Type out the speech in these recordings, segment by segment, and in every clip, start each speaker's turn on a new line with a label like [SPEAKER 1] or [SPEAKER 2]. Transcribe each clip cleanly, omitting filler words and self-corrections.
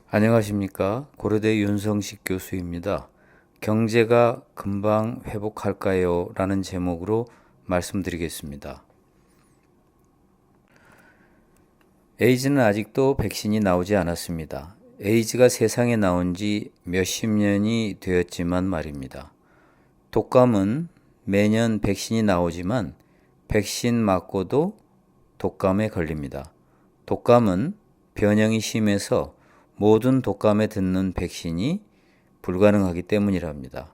[SPEAKER 1] 안녕하십니까. 고려대 윤성식 교수입니다. 경제가 금방 회복할까요? 라는 제목으로 말씀드리겠습니다. 에이즈는 아직도 백신이 나오지 않았습니다. 에이즈가 세상에 나온 지 몇십 년이 되었지만 말입니다. 독감은 매년 백신이 나오지만 백신 맞고도 독감에 걸립니다. 독감은 변형이 심해서 모든 독감에 듣는 백신이 불가능하기 때문이랍니다.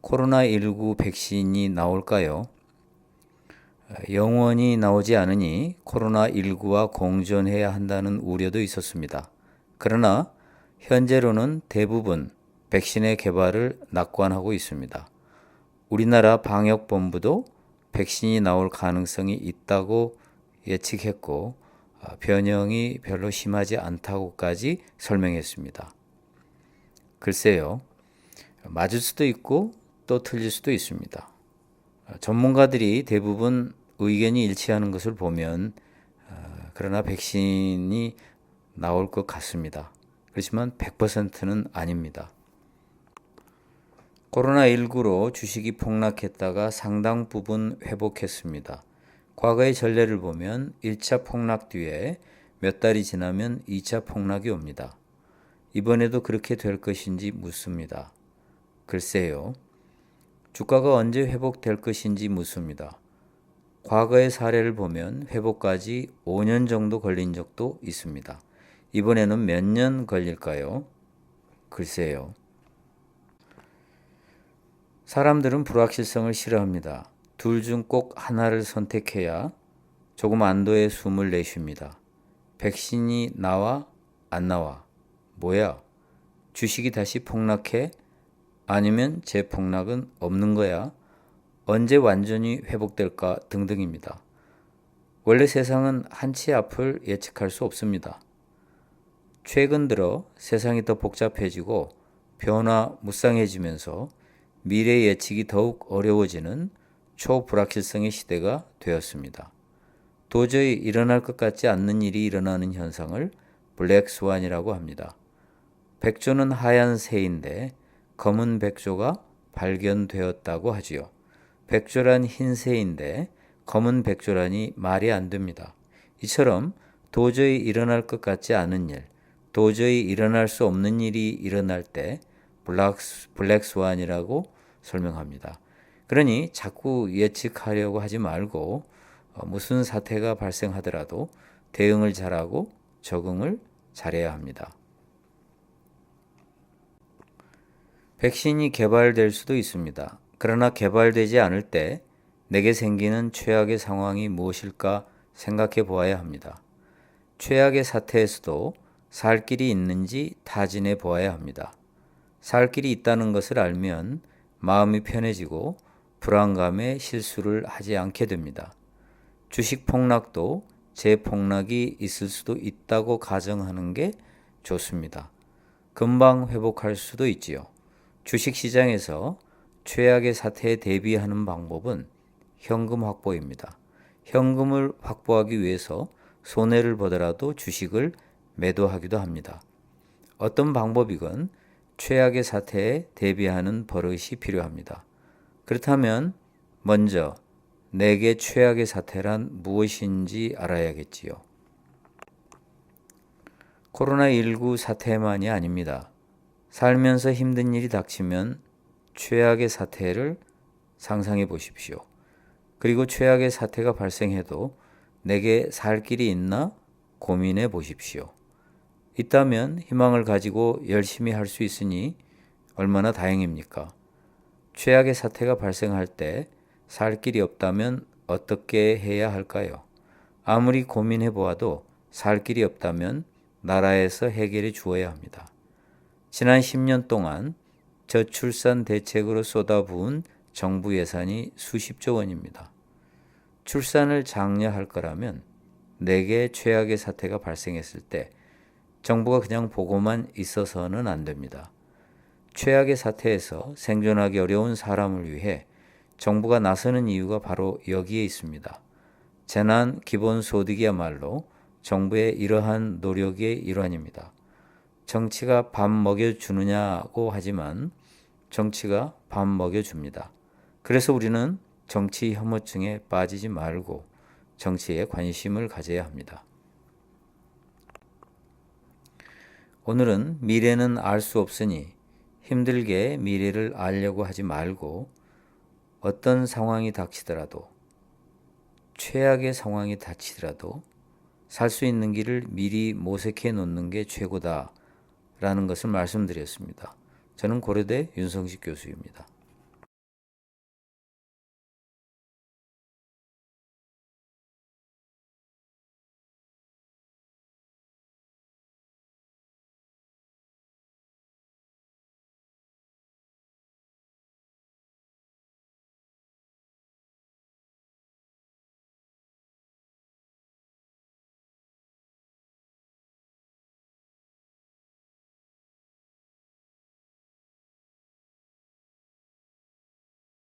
[SPEAKER 1] 코로나19 백신이 나올까요? 영원히 나오지 않으니 코로나19와 공존해야 한다는 우려도 있었습니다. 그러나 현재로는 대부분 백신의 개발을 낙관하고 있습니다. 우리나라 방역본부도 백신이 나올 가능성이 있다고 예측했고 변형이 별로 심하지 않다고까지 설명했습니다. 글쎄요, 맞을 수도 있고 또 틀릴 수도 있습니다. 전문가들이 대부분 의견이 일치하는 것을 보면 그러나 백신이 나올 것 같습니다. 그렇지만 100%는 아닙니다. 코로나19로 주식이 폭락했다가 상당 부분 회복했습니다. 과거의 전례를 보면 1차 폭락 뒤에 몇 달이 지나면 2차 폭락이 옵니다. 이번에도 그렇게 될 것인지 묻습니다. 글쎄요. 주가가 언제 회복될 것인지 묻습니다. 과거의 사례를 보면 회복까지 5년 정도 걸린 적도 있습니다. 이번에는 몇 년 걸릴까요? 글쎄요. 사람들은 불확실성을 싫어합니다. 둘 중 꼭 하나를 선택해야 조금 안도의 숨을 내쉽니다. 백신이 나와 안 나와? 뭐야? 주식이 다시 폭락해? 아니면 재폭락은 없는 거야? 언제 완전히 회복될까? 등등입니다. 원래 세상은 한치 앞을 예측할 수 없습니다. 최근 들어 세상이 더 복잡해지고 변화무쌍해지면서 미래 예측이 더욱 어려워지는 초불확실성의 시대가 되었습니다. 도저히 일어날 것 같지 않는 일이 일어나는 현상을 블랙스완이라고 합니다. 백조는 하얀 새인데 검은 백조가 발견되었다고 하지요. 백조란 흰 새인데 검은 백조라니 말이 안 됩니다. 이처럼 도저히 일어날 것 같지 않은 일, 도저히 일어날 수 없는 일이 일어날 때 블랙스완이라고 설명합니다. 그러니 자꾸 예측하려고 하지 말고 무슨 사태가 발생하더라도 대응을 잘하고 적응을 잘해야 합니다. 백신이 개발될 수도 있습니다. 그러나 개발되지 않을 때 내게 생기는 최악의 상황이 무엇일까 생각해 보아야 합니다. 최악의 사태에서도 살 길이 있는지 타진해 보아야 합니다. 살 길이 있다는 것을 알면 마음이 편해지고 불안감에 실수를 하지 않게 됩니다. 주식 폭락도 재폭락이 있을 수도 있다고 가정하는 게 좋습니다. 금방 회복할 수도 있지요. 주식 시장에서 최악의 사태에 대비하는 방법은 현금 확보입니다. 현금을 확보하기 위해서 손해를 보더라도 주식을 매도하기도 합니다. 어떤 방법이건 최악의 사태에 대비하는 버릇이 필요합니다. 그렇다면 먼저 내게 최악의 사태란 무엇인지 알아야겠지요. 코로나19 사태만이 아닙니다. 살면서 힘든 일이 닥치면 최악의 사태를 상상해 보십시오. 그리고 최악의 사태가 발생해도 내게 살 길이 있나 고민해 보십시오. 있다면 희망을 가지고 열심히 할 수 있으니 얼마나 다행입니까? 최악의 사태가 발생할 때 살 길이 없다면 어떻게 해야 할까요? 아무리 고민해 보아도 살 길이 없다면 나라에서 해결해 주어야 합니다. 지난 10년 동안 저출산 대책으로 쏟아부은 정부 예산이 수십조 원입니다. 출산을 장려할 거라면 내게 최악의 사태가 발생했을 때 정부가 그냥 보고만 있어서는 안 됩니다. 최악의 사태에서 생존하기 어려운 사람을 위해 정부가 나서는 이유가 바로 여기에 있습니다. 재난 기본소득이야말로 정부의 이러한 노력의 일환입니다. 정치가 밥 먹여주느냐고 하지만 정치가 밥 먹여줍니다. 그래서 우리는 정치 혐오증에 빠지지 말고 정치에 관심을 가져야 합니다. 오늘은 미래는 알 수 없으니 힘들게 미래를 알려고 하지 말고 어떤 상황이 닥치더라도 최악의 상황이 닥치더라도 살 수 있는 길을 미리 모색해 놓는 게 최고다 라는 것을 말씀드렸습니다. 저는 고려대 윤성식 교수입니다.